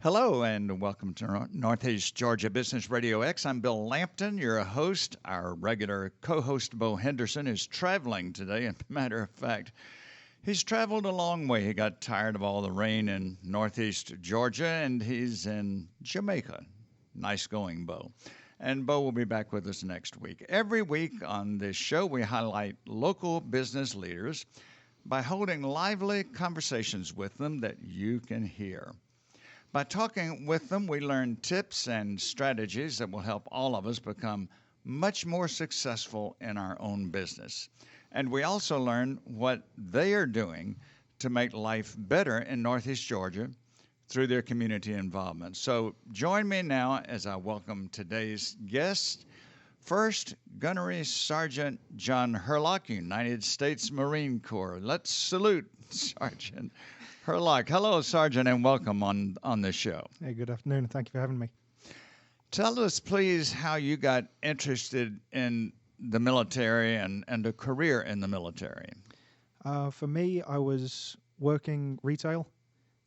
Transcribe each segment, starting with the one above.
Hello and welcome to Northeast Georgia Business Radio X. I'm Bill Lampton, your host. Our regular co-host, Bo Henderson, is traveling today. As a matter of fact, he's traveled a long way. He got tired of all the rain in Northeast Georgia, and he's in Jamaica. Nice going, Bo. And Bo will be back with us next week. Every week on this show, we highlight local business leaders by holding lively conversations with them that you can hear. By talking with them, we learn tips and strategies that will help all of us become much more successful in our own business. And we also learn what they are doing to make life better in Northeast Georgia through their community involvement. So join me now as I welcome today's guest. First, Gunnery Sergeant John Hurlock, United States Marine Corps. Let's salute Sergeant Hurlock. Hello, Sergeant, and welcome on this show. Hey, good afternoon, and thank you for having me. Tell us, please, how you got interested in the military and a career in the military. For me, I was working retail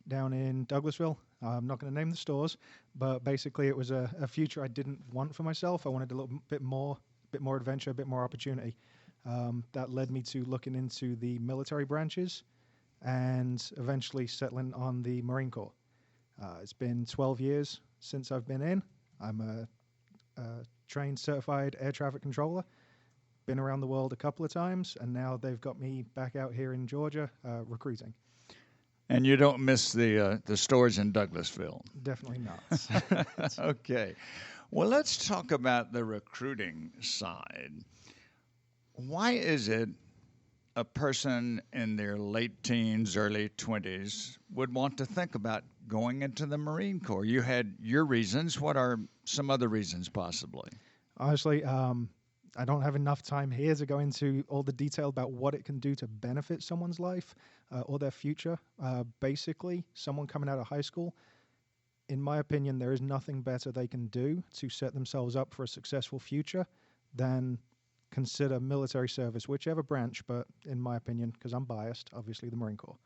down in Douglasville. I'm not going to name the stores, but basically it was a future I didn't want for myself. I wanted a little bit more adventure, a bit more opportunity. That led me to looking into the military branches and eventually settling on the Marine Corps. It's been 12 years since I've been in. I'm a trained, certified air traffic controller. Been around the world a couple of times, and now they've got me back out here in Georgia recruiting. And you don't miss the stores in Douglasville? Definitely not. Okay. Well, let's talk about the recruiting side. Why is it a person in their late teens, early 20s would want to think about going into the Marine Corps? You had your reasons. What are some other reasons possibly? Honestly, I don't have enough time here to go into all the detail about what it can do to benefit someone's life or their future. Basically, someone coming out of high school, in my opinion, there is nothing better they can do to set themselves up for a successful future than consider military service, whichever branch, but in my opinion, because I'm biased, obviously the Marine Corps.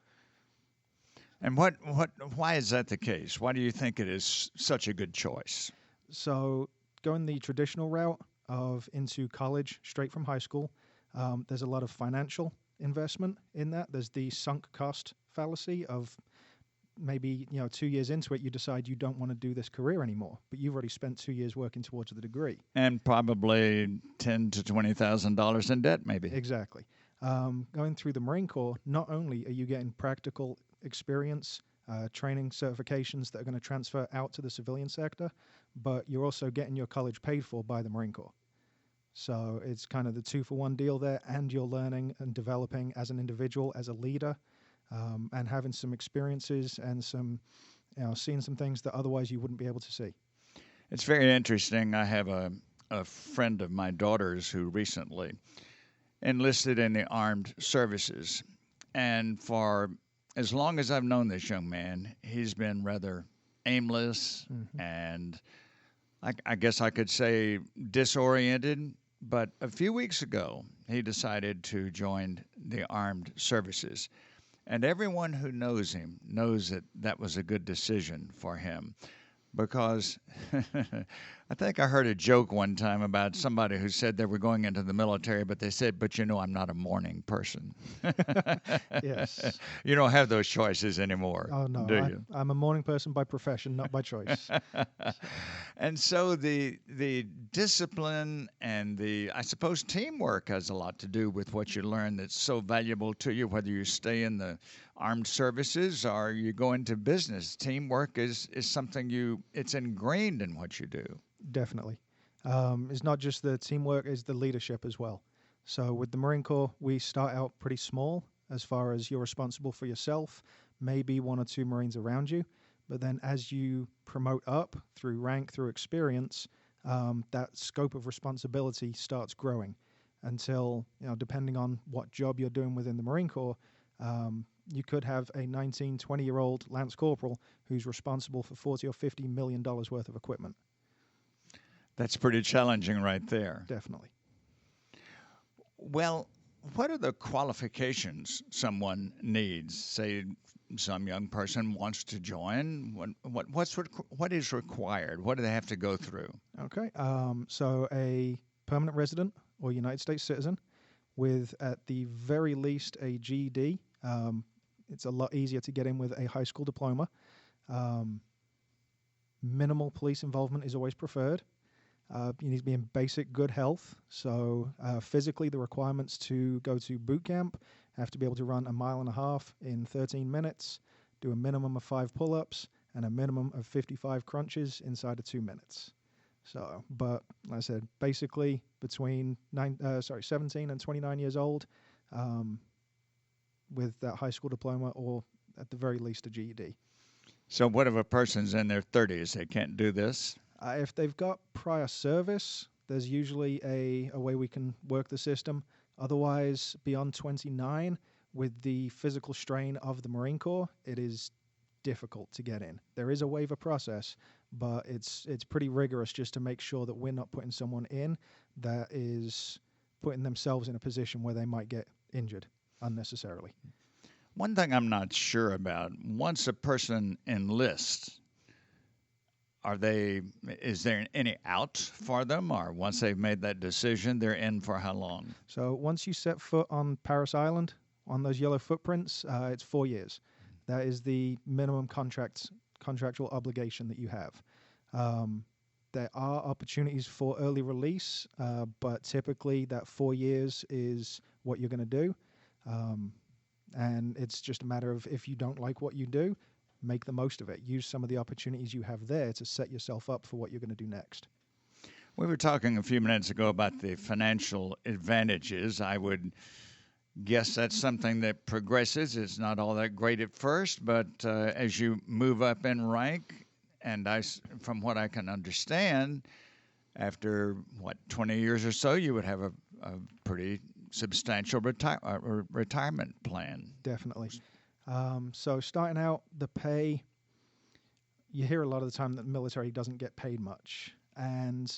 And why is that the case? Why do you think it is such a good choice? So going the traditional route of into college straight from high school, there's a lot of financial investment in that. There's the sunk cost fallacy of maybe 2 years into it, you decide you don't want to do this career anymore, but you've already spent 2 years working towards the degree. And probably $10,000 to $20,000 in debt, maybe. Exactly. Going through the Marine Corps, not only are you getting practical experience, training certifications that are going to transfer out to the civilian sector, but you're also getting your college paid for by the Marine Corps. So it's kind of the 2-for-1 deal there, and you're learning and developing as an individual, as a leader, and having some experiences and some, seeing some things that otherwise you wouldn't be able to see. It's very interesting. I have a friend of my daughter's who recently enlisted in the armed services. And for as long as I've known this young man, he's been rather aimless and I guess I could say disoriented. But a few weeks ago, he decided to join the armed services. And everyone who knows him knows that that was a good decision for him because I think I heard a joke one time about somebody who said they were going into the military, but they said, but I'm not a morning person. Yes. You don't have those choices anymore, Oh, no. do you? I'm a morning person by profession, not by choice. And so the discipline and I suppose teamwork has a lot to do with what you learn that's so valuable to you, whether you stay in the armed services or you go into business. Teamwork is something it's ingrained in what you do. Definitely. It's not just the teamwork, it's the leadership as well. So with the Marine Corps, we start out pretty small as far as you're responsible for yourself, maybe 1 or 2 Marines around you. But then as you promote up through rank, through experience, that scope of responsibility starts growing until, depending on what job you're doing within the Marine Corps, you could have a 19, 20-year-old Lance Corporal who's responsible for $40 or $50 million worth of equipment. That's pretty challenging right there. Definitely. Well, what are the qualifications someone needs, say, some young person wants to join, what is required? What do they have to go through? Okay. So a permanent resident or United States citizen with, at the very least, a GED. It's a lot easier to get in with a high school diploma. Minimal police involvement is always preferred. You need to be in basic good health. So physically, the requirements to go to boot camp have to be able to run 1.5 miles in 13 minutes, do a minimum of 5 pull-ups, and a minimum of 55 crunches inside of 2 minutes. So, but like I said, basically between 17 and 29 years old, with that high school diploma or at the very least a GED. So what if a person's in their 30s? They can't do this? If they've got prior service, there's usually a way we can work the system. Otherwise, beyond 29, with the physical strain of the Marine Corps, it is difficult to get in. There is a waiver process, but it's pretty rigorous just to make sure that we're not putting someone in that is putting themselves in a position where they might get injured unnecessarily. One thing I'm not sure about, once a person enlists, is there any out for them, or once they've made that decision, they're in for how long? So once you set foot on Parris Island, on those yellow footprints, it's 4 years. That is the minimum contractual obligation that you have. There are opportunities for early release, but typically that 4 years is what you're going to do. And it's just a matter of, if you don't like what you do, make the most of it. Use some of the opportunities you have there to set yourself up for what you're going to do next. We were talking a few minutes ago about the financial advantages. I would guess that's something that progresses. It's not all that great at first, but as you move up in rank, and from what I can understand, after, 20 years or so, you would have a pretty substantial retirement plan. Definitely. So starting out, the pay, you hear a lot of the time that the military doesn't get paid much. And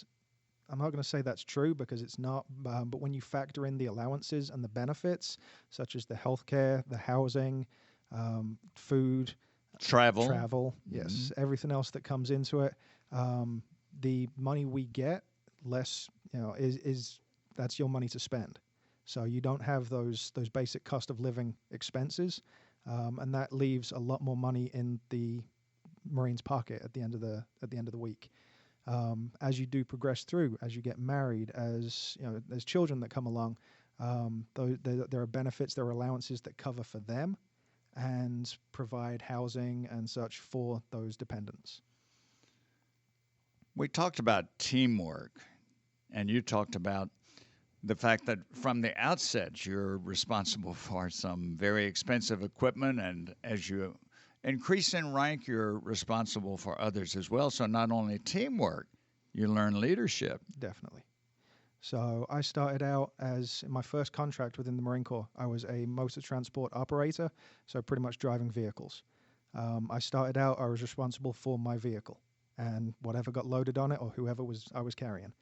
I'm not going to say that's true, because it's not. But when you factor in the allowances and the benefits, such as the healthcare, the housing, food, travel, yes, everything else that comes into it, the money we get less, is that's your money to spend. So you don't have those basic cost of living expenses, and that leaves a lot more money in the Marine's pocket at the end of the week. As you do progress through, as you get married, as there's children that come along, there are benefits, there are allowances that cover for them and provide housing and such for those dependents. We talked about teamwork, and you talked about the fact that from the outset you're responsible for some very expensive equipment, and as you increase in rank, you're responsible for others as well. So not only teamwork, you learn leadership. Definitely. So I started out as, in my first contract within the Marine Corps, I was a motor transport operator, so pretty much driving vehicles. I started out, I was responsible for my vehicle and whatever got loaded on it, or whoever I was carrying.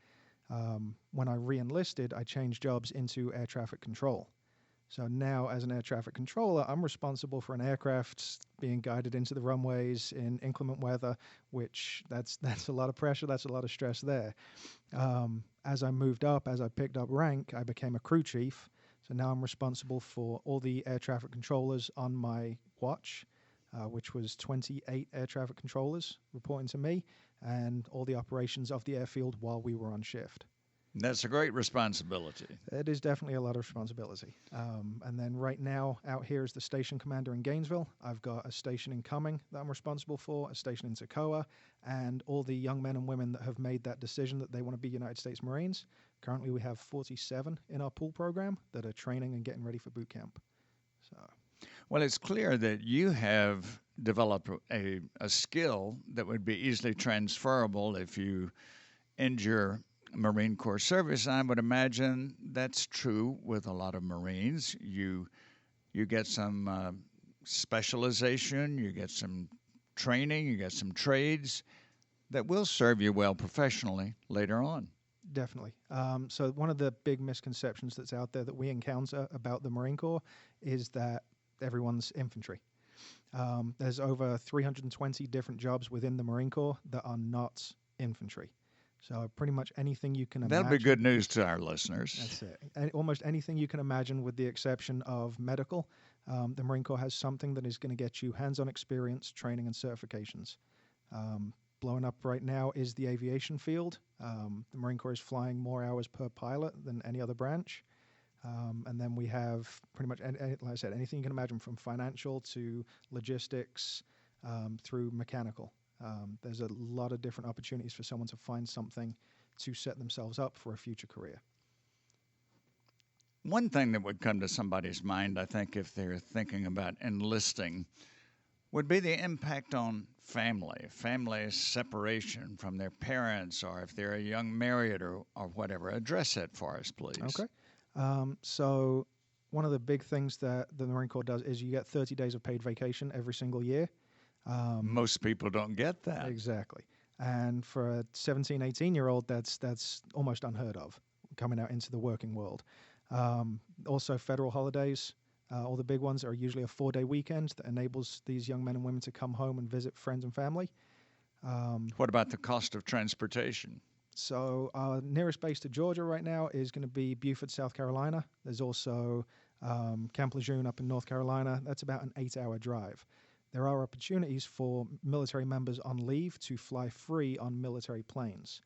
When I re-enlisted, I changed jobs into air traffic control. So now, as an air traffic controller, I'm responsible for an aircraft being guided into the runways in inclement weather, which that's a lot of pressure, that's a lot of stress there. As I moved up, as I picked up rank, I became a crew chief. So now I'm responsible for all the air traffic controllers on my watch, which was 28 air traffic controllers reporting to me, and all the operations of the airfield while we were on shift. That's a great responsibility. It is definitely a lot of responsibility. And then right now, out here is the station commander in Gainesville. I've got a station in Cumming that I'm responsible for, a station in Toccoa, and all the young men and women that have made that decision that they want to be United States Marines. Currently, we have 47 in our pool program that are training and getting ready for boot camp. So, well, it's clear that you have developed a skill that would be easily transferable if you end your Marine Corps service. I would imagine that's true with a lot of Marines. You get some specialization, you get some training, you get some trades that will serve you well professionally later on. Definitely. So one of the big misconceptions that's out there that we encounter about the Marine Corps is that everyone's infantry. There's over 320 different jobs within the Marine Corps that are not infantry. So pretty much anything you can imagine. That'll be good news to our listeners. That's it. Almost anything you can imagine, with the exception of medical. The Marine Corps has something that is going to get you hands-on experience, training, and certifications. Blowing up right now is the aviation field. The Marine Corps is flying more hours per pilot than any other branch. And then we have pretty much, like I said, anything you can imagine, from financial to logistics through mechanical. There's a lot of different opportunities for someone to find something to set themselves up for a future career. One thing that would come to somebody's mind, I think, if they're thinking about enlisting, would be the impact on family separation from their parents, or if they're a young married or whatever. Address that for us, please. Okay. So one of the big things that the Marine Corps does is you get 30 days of paid vacation every single year. Most people don't get that. Exactly. And for a 17, 18-year-old, that's almost unheard of, coming out into the working world. Also, federal holidays, all the big ones, are usually a 4-day weekend that enables these young men and women to come home and visit friends and family. What about the cost of transportation? So our nearest base to Georgia right now is going to be Beaufort, South Carolina. There's also Camp Lejeune up in North Carolina. That's about an 8-hour drive. There are opportunities for military members on leave to fly free on military planes.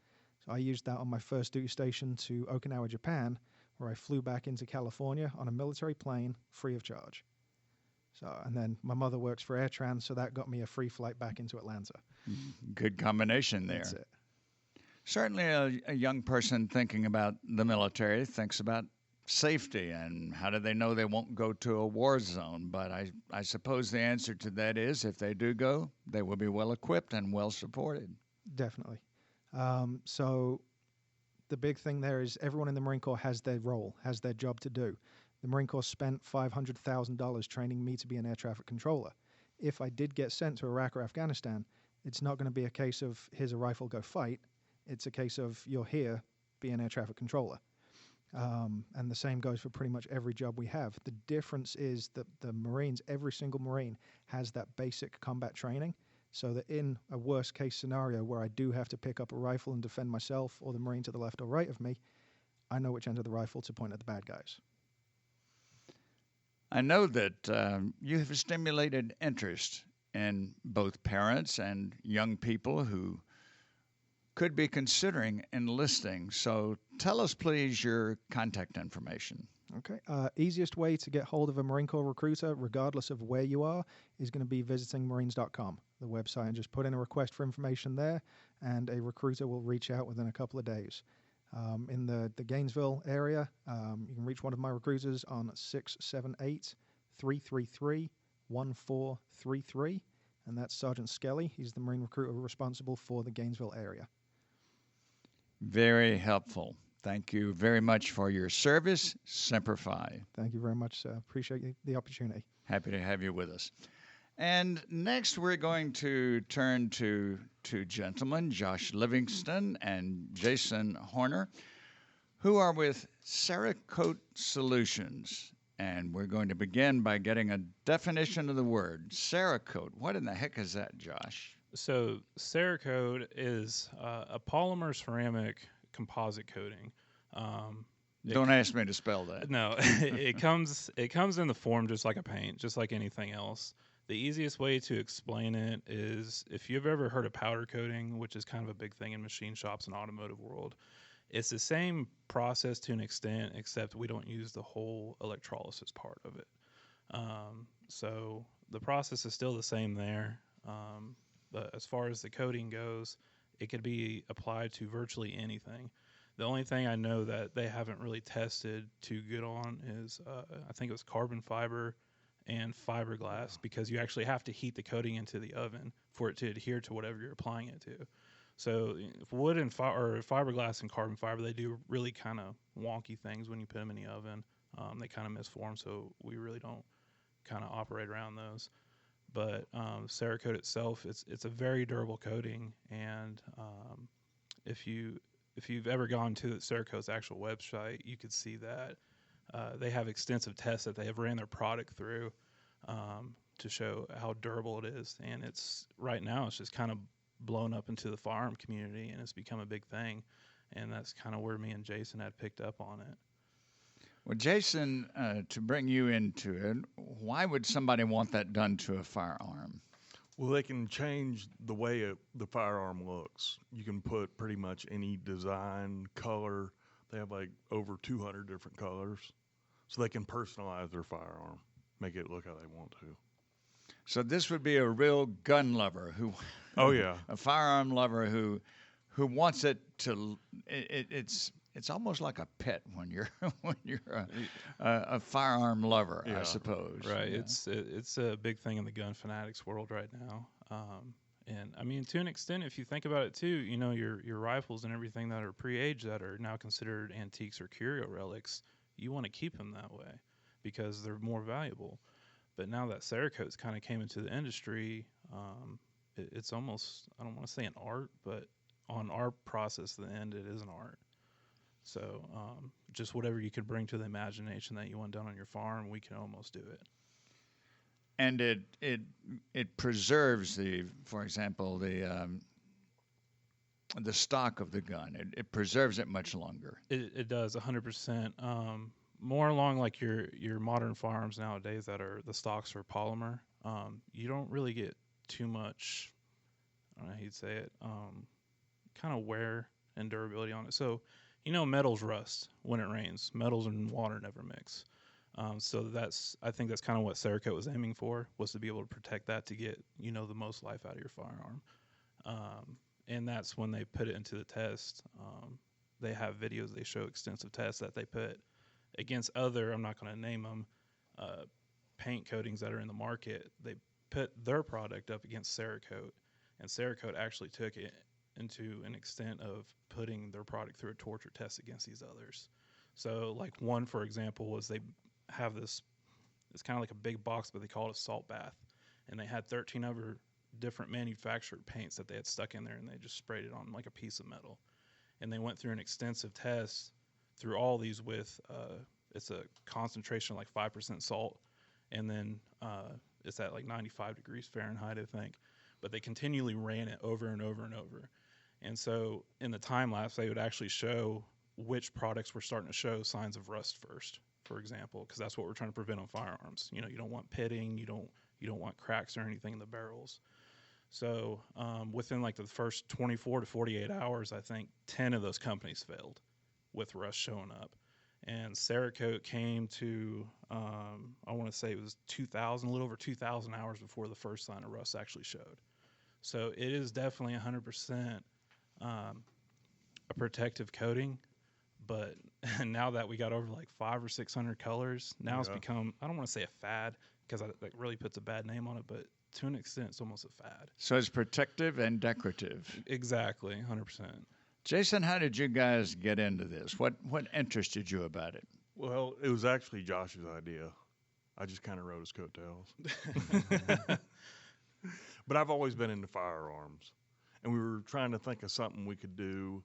So I used that on my first duty station to Okinawa, Japan, where I flew back into California on a military plane free of charge. So, and then my mother works for AirTran, so that got me a free flight back into Atlanta. Good combination there. That's it. Certainly a young person thinking about the military thinks about safety and how do they know they won't go to a war zone. But I suppose the answer to that is, if they do go, they will be well equipped and well supported. Definitely. So the big thing there is everyone in the Marine Corps has their role, has their job to do. The Marine Corps spent $500,000 training me to be an air traffic controller. If I did get sent to Iraq or Afghanistan, it's not going to be a case of, here's a rifle, go fight. It's a case of, you're here, be an air traffic controller. And the same goes for pretty much every job we have. The difference is that the Marines, every single Marine, has that basic combat training, so that in a worst case scenario where I do have to pick up a rifle and defend myself or the Marine to the left or right of me, I know which end of the rifle to point at the bad guys. I know that you have stimulated interest in both parents and young people who could be considering enlisting. So tell us, please, your contact information. Okay. Easiest way to get hold of a Marine Corps recruiter, regardless of where you are, is going to be visiting marines.com, the website, and just put in a request for information there, and a recruiter will reach out within a couple of days. In the Gainesville area, you can reach one of my recruiters on 678-333-1433, and that's Sergeant Skelly. He's the Marine recruiter responsible for the Gainesville area. Very helpful. Thank you very much for your service. Semper Fi. Thank you very much, sir. Appreciate the opportunity. Happy to have you with us. And next, we're going to turn to two gentlemen, Josh Livingston and Jason Hornor, who are with Cerakote Solutions. And we're going to begin by getting a definition of the word Cerakote. What in the heck is that, Josh? So Cerakote is a polymer ceramic composite coating. Don't ask me to spell that. No, it comes in the form just like a paint, just like anything else. The easiest way to explain it is, if you've ever heard of powder coating, which is kind of a big thing in machine shops and automotive world, it's the same process to an extent, except we don't use the whole electrolysis part of it. So the process is still the same there. But as far as the coating goes, it could be applied to virtually anything. The only thing I know that they haven't really tested too good on is, I think it was carbon fiber and fiberglass, because you actually have to heat the coating into the oven for it to adhere to whatever you're applying it to. So wood and fiberglass and carbon fiber, they do really kind of wonky things when you put them in the oven. They kind of misform, so we really don't kind of operate around those. But Cerakote itself, it's a very durable coating, and if you've ever gone to Cerakote's actual website, you could see that they have extensive tests that they have ran their product through to show how durable it is. And it's right now it's just kind of blown up into the firearm community, and it's become a big thing. And that's kind of where me and Jason had picked up on it. Well, Jason, to bring you into it, why would somebody want that done to a firearm? Well, they can change the way the firearm looks. You can put pretty much any design, color. They have like over 200 different colors. So they can personalize their firearm, make it look how they want to. So this would be a real gun lover who, Oh, yeah. a firearm lover who wants it to. It's almost like a pet when you're a firearm lover, I Yeah. Right. suppose. Yeah. It's a big thing in the gun fanatics world right now. And I mean, to an extent, if you think about it too, you know, your rifles and everything that are pre-aged that are now considered antiques or curio relics, you want to keep them that way because they're more valuable. But now that Cerakote's kind of came into the industry, it's almost, I don't want to say an art, but on our process, the end, it is an art. So just whatever you could bring to the imagination that you want done on your farm, we can almost do it. And it preserves for example, the stock of the gun. It preserves it much longer. It does 100%. More along like your modern firearms nowadays that are the stocks are polymer. You don't really get too much, I don't know how you'd say it, kind of wear and durability on it. So, you know, metals rust when it rains. Metals and water never mix. So I think that's kind of what Cerakote was aiming for, was to be able to protect that to get, you know, the most life out of your firearm. And that's when they put it into the test. They have videos, they show extensive tests that they put against other, I'm not going to name them, paint coatings that are in the market. They put their product up against Cerakote, and Cerakote actually took it into an extent of putting their product through a torture test against these others. So like one, for example, was they have this, it's kind of like a big box, but they call it a salt bath. And they had 13 other different manufactured paints that they had stuck in there, and they just sprayed it on like a piece of metal. And they went through an extensive test through all these with, it's a concentration of like 5% salt. And then it's at like 95 degrees Fahrenheit, I think. But they continually ran it over and over and over. And so in the time lapse, they would actually show which products were starting to show signs of rust first, for example, because that's what we're trying to prevent on firearms. You know, you don't want pitting, you don't want cracks or anything in the barrels. So within like the first 24 to 48 hours, I think 10 of those companies failed with rust showing up. And Cerakote came to, I want to say it was 2,000, a little over 2,000 hours before the first sign of rust actually showed. So it is definitely 100% a protective coating, but now that we got over like 500 or 600 colors, now it's become, I don't want to say a fad because that really puts a bad name on it, but to an extent, it's almost a fad. So it's protective and decorative. Exactly, 100%. Jason, how did you guys get into this? What interested you about it? Well, it was actually Josh's idea. I just kind of rode his coattails. But I've always been into firearms. And we were trying to think of something we could do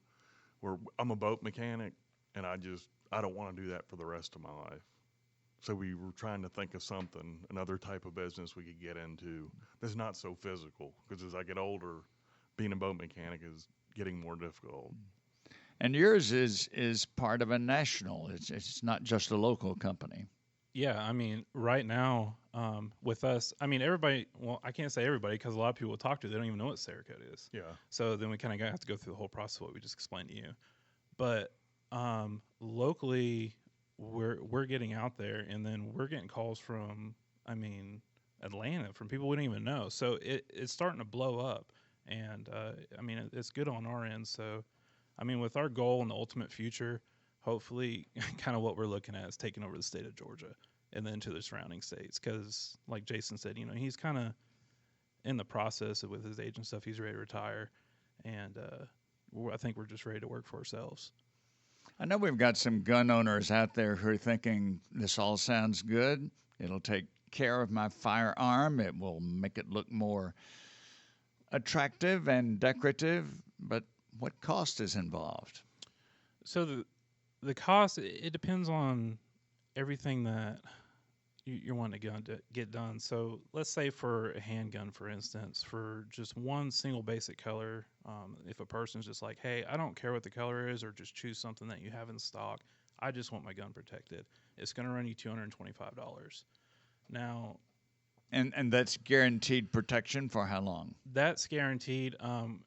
where I'm a boat mechanic, and I don't want to do that for the rest of my life. So we were trying to think of something, another type of business we could get into that's not so physical. Because as I get older, being a boat mechanic is getting more difficult. And yours is part of a national. It's not just a local company. Yeah, I mean, right now with us, I mean, everybody, well, I can't say everybody because a lot of people we'll talk to, they don't even know what Cerakote is. Yeah. So then we kind of have to go through the whole process of what we just explained to you. But locally, we're getting out there, and then we're getting calls from, I mean, Atlanta, from people we don't even know. So it's starting to blow up. And, I mean, it's good on our end. So, I mean, with our goal and the ultimate future, hopefully kind of what we're looking at is taking over the state of Georgia and then to the surrounding states. Because, like Jason said, you know, he's kind of in the process with his age and stuff. He's ready to retire. And I think we're just ready to work for ourselves. I know we've got some gun owners out there who are thinking, this all sounds good. It'll take care of my firearm. It will make it look more attractive and decorative, but what cost is involved? So the cost, it depends on everything that you're wanting a gun to get done. So let's say for a handgun, for instance, for just one single basic color, if a person's just like, hey, I don't care what the color is, or just choose something that you have in stock, I just want my gun protected, it's going to run you $225. Now, And that's guaranteed protection for how long? that's guaranteed.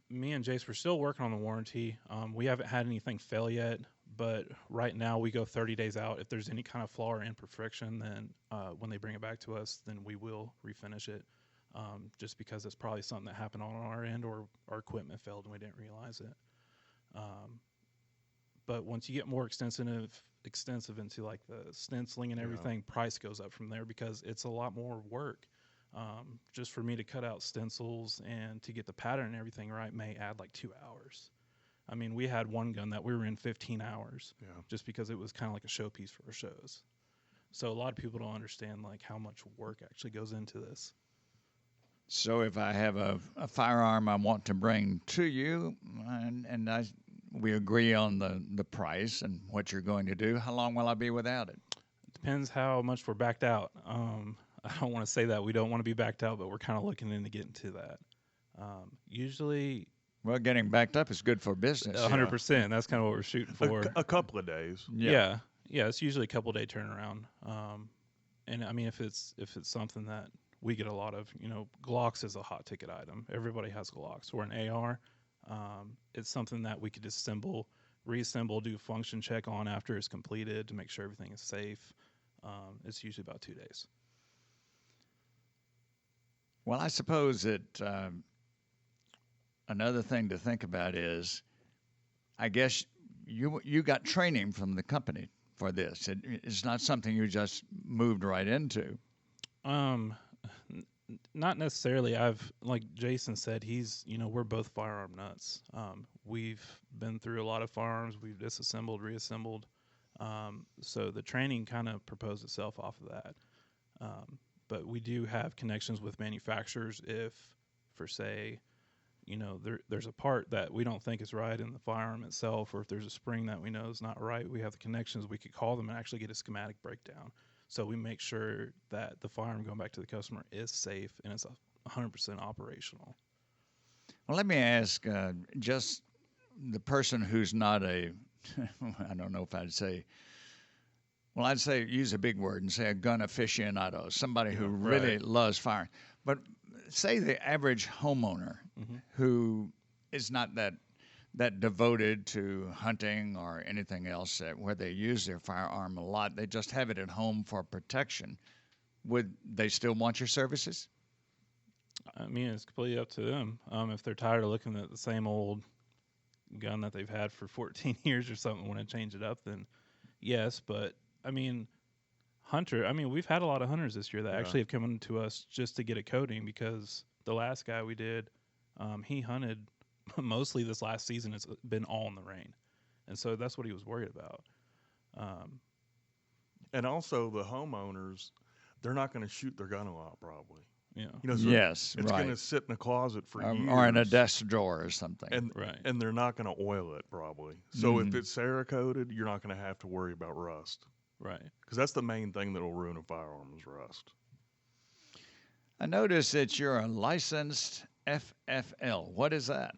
Me and Jace, we're still working on the warranty. We haven't had anything fail yet, but right now we go 30 days out. If there's any kind of flaw or imperfection, then when they bring it back to us, then we will refinish it, just because it's probably something that happened on our end, or our equipment failed and we didn't realize it. But once you get more extensive into like the stenciling and everything, price goes up from there, because it's a lot more work. Just for me to cut out stencils and to get the pattern and everything right may add like 2 hours. I mean, we had one gun that we were in 15 hours, just because it was kind of like a showpiece for our shows. So a lot of people don't understand like how much work actually goes into this. So if I have a firearm I want to bring to you, and we agree on the price and what you're going to do, how long will I be without it? Depends how much we're backed out. I don't want to say that we don't want to be backed out, but we're kind of looking into getting to that. Usually, Well, getting backed up is good for business. 100%. That's kind of what we're shooting for. A couple of days. Yeah. It's usually a couple day turnaround. And I mean, if it's something that we get a lot of, Glocks is a hot ticket item. Everybody has Glocks. Or an AR. It's something that we could disassemble, reassemble, do a function check on after it's completed to make sure everything is safe. It's usually about 2 days. Well, I suppose that another thing to think about is, I guess you got training from the company for this. It's not something you just moved right into. Not necessarily. Like Jason said, we're both firearm nuts. We've been through a lot of firearms. We've disassembled, reassembled. So the training kind of proposed itself off of that. But we do have connections with manufacturers if, for say, there's a part that we don't think is right in the firearm itself, or if there's a spring that we know is not right, we have the connections. We could call them and actually get a schematic breakdown. So we make sure that the firearm going back to the customer is safe and it's 100% operational. Well, let me ask just the person who's not I don't know if I'd say, well, I'd say use a big word and say a gun aficionado, somebody who really loves firing. But say the average homeowner who is not that devoted to hunting or anything else, where they use their firearm a lot, they just have it at home for protection. Would they still want your services? I mean, it's completely up to them. If they're tired of looking at the same old gun that they've had for 14 years or something, want to change it up, then yes. But I mean, we've had a lot of hunters this year that actually have come in to us just to get a coating, because the last guy we did, he hunted mostly this last season. It's been all in the rain, and so that's what he was worried about. And also the homeowners, they're not going to shoot their gun a lot, probably. Yeah. So yes, it's going to sit in a closet for years. Or in a desk drawer or something. And they're not going to oil it, probably. So if it's Cerakoted, you're not going to have to worry about rust. Right. Because that's the main thing that will ruin a firearm is rust. I notice that you're a licensed FFL. What is that?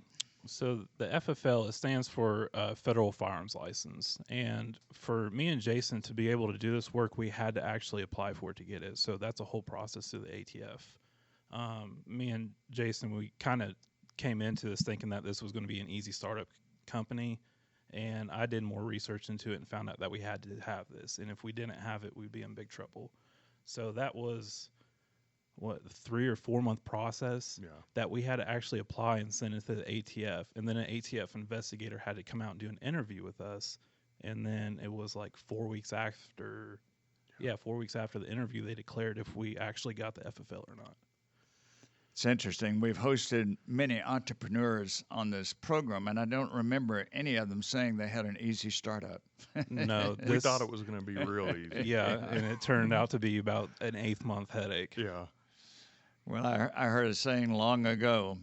So the FFL, it stands for Federal Firearms License. And for me and Jason to be able to do this work, we had to actually apply for it to get it. So that's a whole process through the ATF. Me and Jason, we kind of came into this thinking that this was going to be an easy startup company. And I did more research into it and found out that we had to have this. And if we didn't have it, we'd be in big trouble. So that was, 3 or 4 month process that we had to actually apply and send it to the ATF. And then an ATF investigator had to come out and do an interview with us. And then it was like 4 weeks after, 4 weeks after the interview, they declared if we actually got the FFL or not. It's interesting. We've hosted many entrepreneurs on this program, and I don't remember any of them saying they had an easy startup. No. We thought it was going to be real easy. Yeah, and it turned out to be about an 8th-month headache. Yeah. Well, I heard a saying long ago,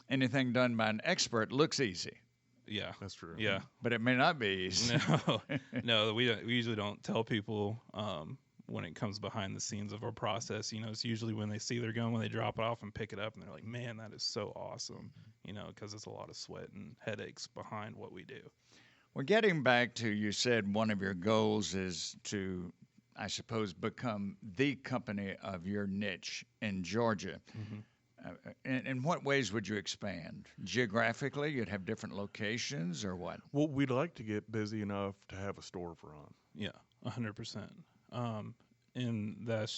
anything done by an expert looks easy. Yeah. That's true. Yeah. But it may not be easy. No, we usually don't tell people when it comes behind the scenes of our process. It's usually when they see their gun, when they drop it off and pick it up, and they're like, man, that is so awesome, because it's a lot of sweat and headaches behind what we do. Well, getting back to, you said one of your goals is to, I suppose, become the company of your niche in Georgia. In what ways would you expand? Geographically, you'd have different locations or what? Well, we'd like to get busy enough to have a storefront. Yeah, 100%. And that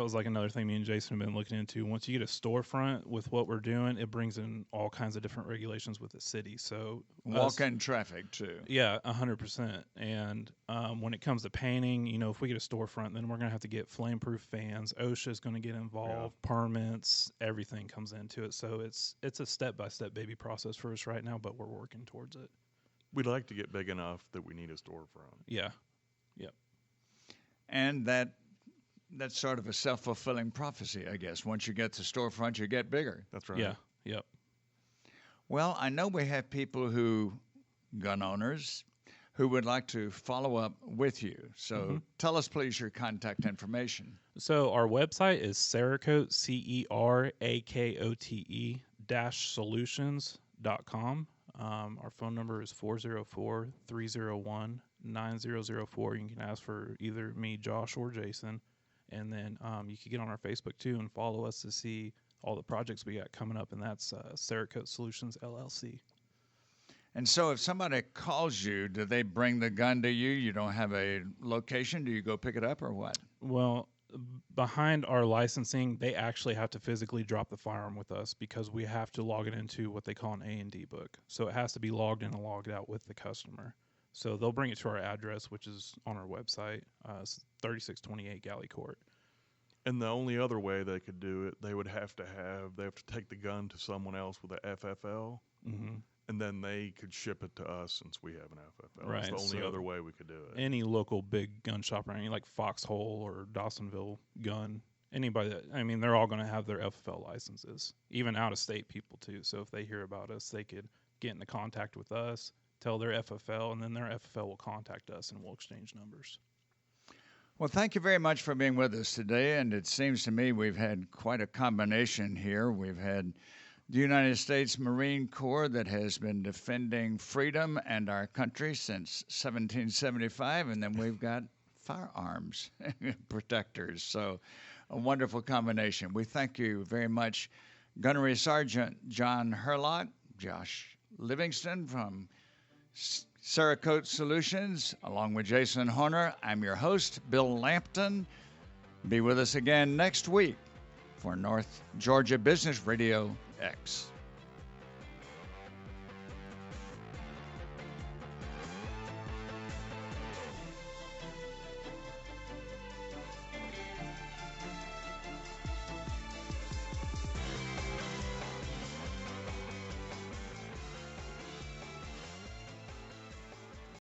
was like another thing me and Jason have been looking into. Once you get a storefront with what we're doing, it brings in all kinds of different regulations with the city. So walk-in traffic too. Yeah, 100%. And when it comes to painting, if we get a storefront, then we're going to have to get flame-proof fans. OSHA is going to get involved. Yeah. Permits, everything comes into it. So it's a step-by-step baby process for us right now, but we're working towards it. We'd like to get big enough that we need a storefront. Yeah. Yep. And that's sort of a self-fulfilling prophecy, I guess. Once you get the storefront, you get bigger. That's right. Yeah. Yep. Well, I know we have people gun owners, who would like to follow up with you. So tell us, please, your contact information. So our website is Cerakote, Cerakote -solutions.com. Our phone number is 404-301-9004. You can ask for either me, Josh, or Jason. And then you can get on our Facebook, too, and follow us to see all the projects we got coming up, and that's Cerakote Solutions, LLC. And so if somebody calls you, do they bring the gun to you? You don't have a location? Do you go pick it up or what? Well, behind our licensing, they actually have to physically drop the firearm with us because we have to log it into what they call an A&D book. So it has to be logged in and logged out with the customer. So they'll bring it to our address, which is on our website, 3628 Galley Court. And the only other way they could do it, they have to take the gun to someone else with a FFL, and then they could ship it to us since we have an FFL. Right. That's the only other way we could do it. Any local big gun shop around, like Foxhole or Dawsonville Gun, anybody they're all going to have their FFL licenses, even out-of-state people too. So if they hear about us, they could get into contact with us, tell their FFL, and then their FFL will contact us and we'll exchange numbers. Well, thank you very much for being with us today. And it seems to me we've had quite a combination here. We've had the United States Marine Corps that has been defending freedom and our country since 1775. And then we've got firearms protectors. So a wonderful combination. We thank you very much, Gunnery Sergeant John Hurlock, Josh Livingston from Cerakote Solutions, along with Jason Hornor. I'm your host, Bill Lampton. Be with us again next week for North Georgia Business Radio X.